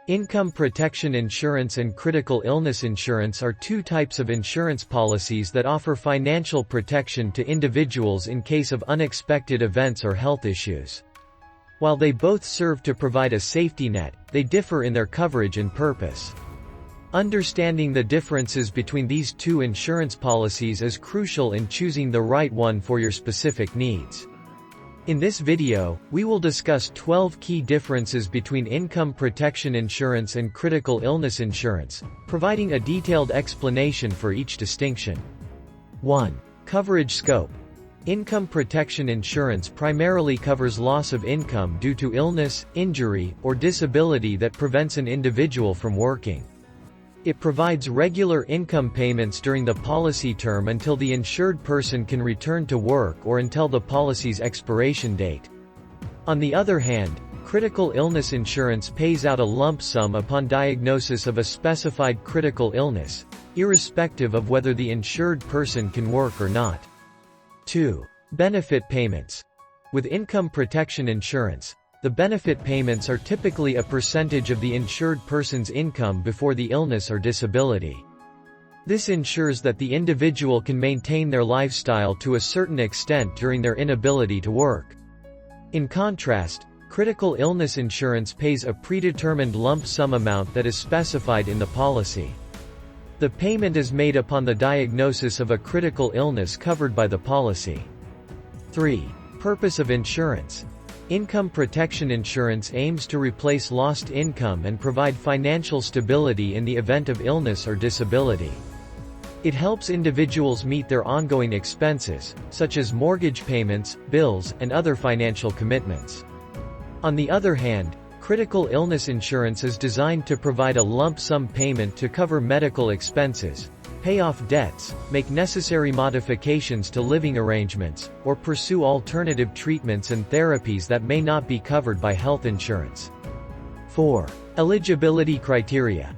Income protection insurance and critical illness insurance are two types of insurance policies that offer financial protection to individuals in case of unexpected events or health issues. While they both serve to provide a safety net, they differ in their coverage and purpose. Understanding the differences between these two insurance policies is crucial in choosing the right one for your specific needs. In this video, we will discuss 12 key differences between income protection insurance and critical illness insurance, providing a detailed explanation for each distinction. 1. Coverage scope. Income protection insurance primarily covers loss of income due to illness, injury, or disability that prevents an individual from working. It provides regular income payments during the policy term until the insured person can return to work or until the policy's expiration date. On the other hand, critical illness insurance pays out a lump sum upon diagnosis of a specified critical illness, irrespective of whether the insured person can work or not. 2. Benefit payments. With income protection insurance, the benefit payments are typically a percentage of the insured person's income before the illness or disability. This ensures that the individual can maintain their lifestyle to a certain extent during their inability to work. In contrast, critical illness insurance pays a predetermined lump sum amount that is specified in the policy. The payment is made upon the diagnosis of a critical illness covered by the policy. 3. Purpose of insurance. Income protection insurance aims to replace lost income and provide financial stability in the event of illness or disability. It helps individuals meet their ongoing expenses, such as mortgage payments, bills, and other financial commitments. On the other hand, critical illness insurance is designed to provide a lump sum payment to cover medical expenses, pay off debts, make necessary modifications to living arrangements, or pursue alternative treatments and therapies that may not be covered by health insurance. 4. Eligibility criteria.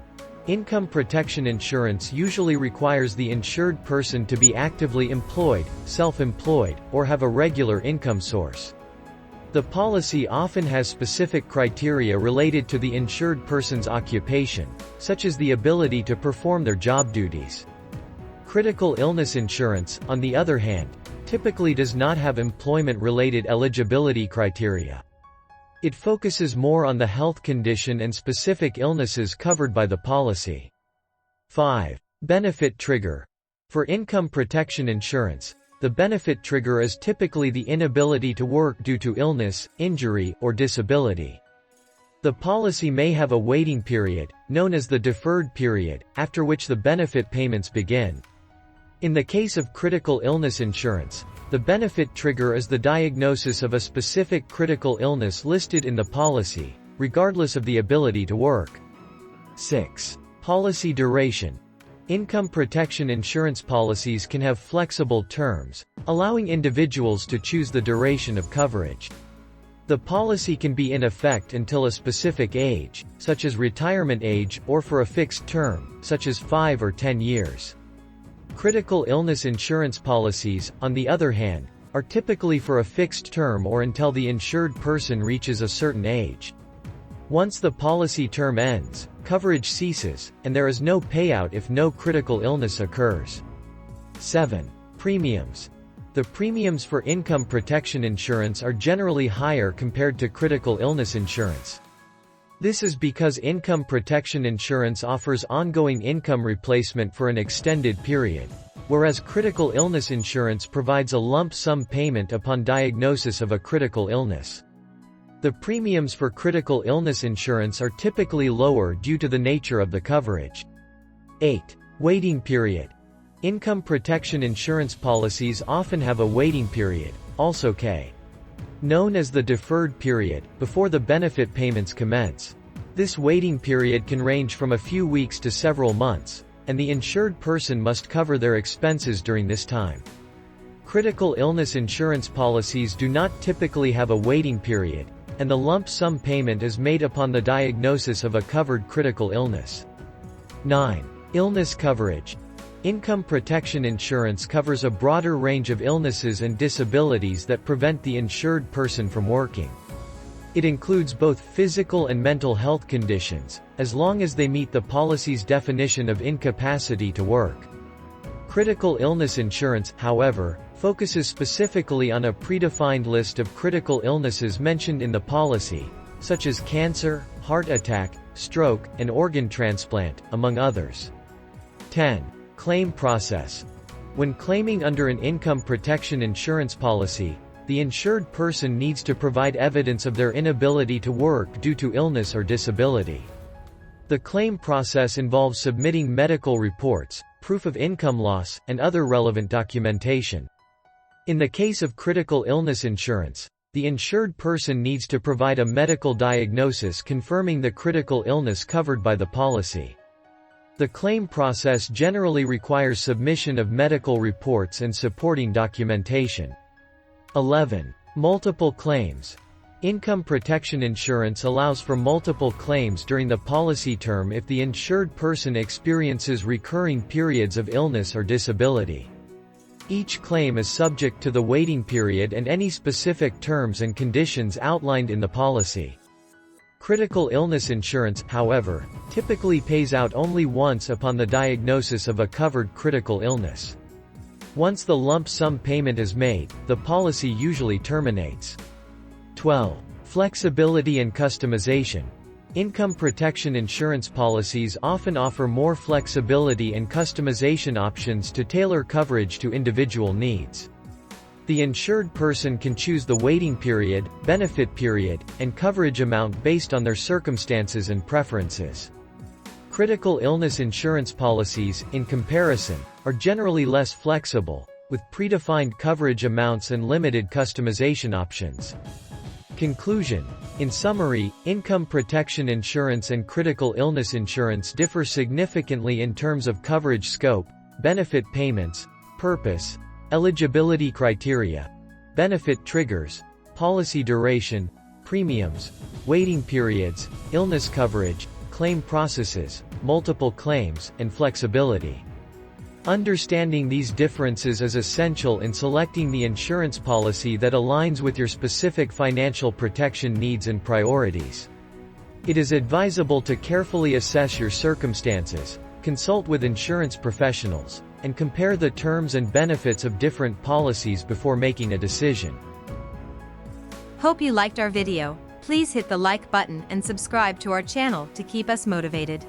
Income protection insurance usually requires the insured person to be actively employed, self-employed, or have a regular income source. The policy often has specific criteria related to the insured person's occupation, such as the ability to perform their job duties. Critical illness insurance, on the other hand, typically does not have employment-related eligibility criteria. It focuses more on the health condition and specific illnesses covered by the policy. 5. Benefit trigger. For income protection insurance, the benefit trigger is typically the inability to work due to illness, injury, or disability. The policy may have a waiting period, known as the deferred period, after which the benefit payments begin. In the case of critical illness insurance, the benefit trigger is the diagnosis of a specific critical illness listed in the policy, regardless of the ability to work. 6. Policy duration. Income protection insurance policies can have flexible terms, allowing individuals to choose the duration of coverage. The policy can be in effect until a specific age, such as retirement age, or for a fixed term, such as 5 or 10 years. Critical illness insurance policies, on the other hand, are typically for a fixed term or until the insured person reaches a certain age. Once the policy term ends, coverage ceases, and there is no payout if no critical illness occurs. 7. Premiums. The premiums for income protection insurance are generally higher compared to critical illness insurance. This is because income protection insurance offers ongoing income replacement for an extended period, whereas critical illness insurance provides a lump sum payment upon diagnosis of a critical illness. The premiums for critical illness insurance are typically lower due to the nature of the coverage. 8. Waiting period. Income protection insurance policies often have a waiting period, also known as the deferred period, before the benefit payments commence. This waiting period can range from a few weeks to several months, and the insured person must cover their expenses during this time. Critical illness insurance policies do not typically have a waiting period, and the lump sum payment is made upon the diagnosis of a covered critical illness. 9. Illness coverage. Income protection insurance covers a broader range of illnesses and disabilities that prevent the insured person from working. It includes both physical and mental health conditions, as long as they meet the policy's definition of incapacity to work. Critical illness insurance, however, focuses specifically on a predefined list of critical illnesses mentioned in the policy, such as cancer, heart attack, stroke, and organ transplant, among others. 10. Claim process. When claiming under an income protection insurance policy, the insured person needs to provide evidence of their inability to work due to illness or disability. The claim process involves submitting medical reports, proof of income loss, and other relevant documentation. In the case of critical illness insurance, the insured person needs to provide a medical diagnosis confirming the critical illness covered by the policy. The claim process generally requires submission of medical reports and supporting documentation. 11. Multiple claims. Income protection insurance allows for multiple claims during the policy term if the insured person experiences recurring periods of illness or disability. Each claim is subject to the waiting period and any specific terms and conditions outlined in the policy. Critical illness insurance, however, typically pays out only once upon the diagnosis of a covered critical illness. Once the lump sum payment is made, the policy usually terminates. 12. Flexibility and customization. Income protection insurance policies often offer more flexibility and customization options to tailor coverage to individual needs. The insured person can choose the waiting period, benefit period, and coverage amount based on their circumstances and preferences. Critical illness insurance policies, in comparison, are generally less flexible, with predefined coverage amounts and limited customization options. Conclusion. In summary, income protection insurance and critical illness insurance differ significantly in terms of coverage scope, benefit payments, purpose, eligibility criteria, benefit triggers, policy duration, premiums, waiting periods, illness coverage, claim processes, multiple claims, and flexibility. Understanding these differences is essential in selecting the insurance policy that aligns with your specific financial protection needs and priorities. It is advisable to carefully assess your circumstances, consult with insurance professionals, and compare the terms and benefits of different policies before making a decision. Hope you liked our video. Please hit the like button and subscribe to our channel to keep us motivated.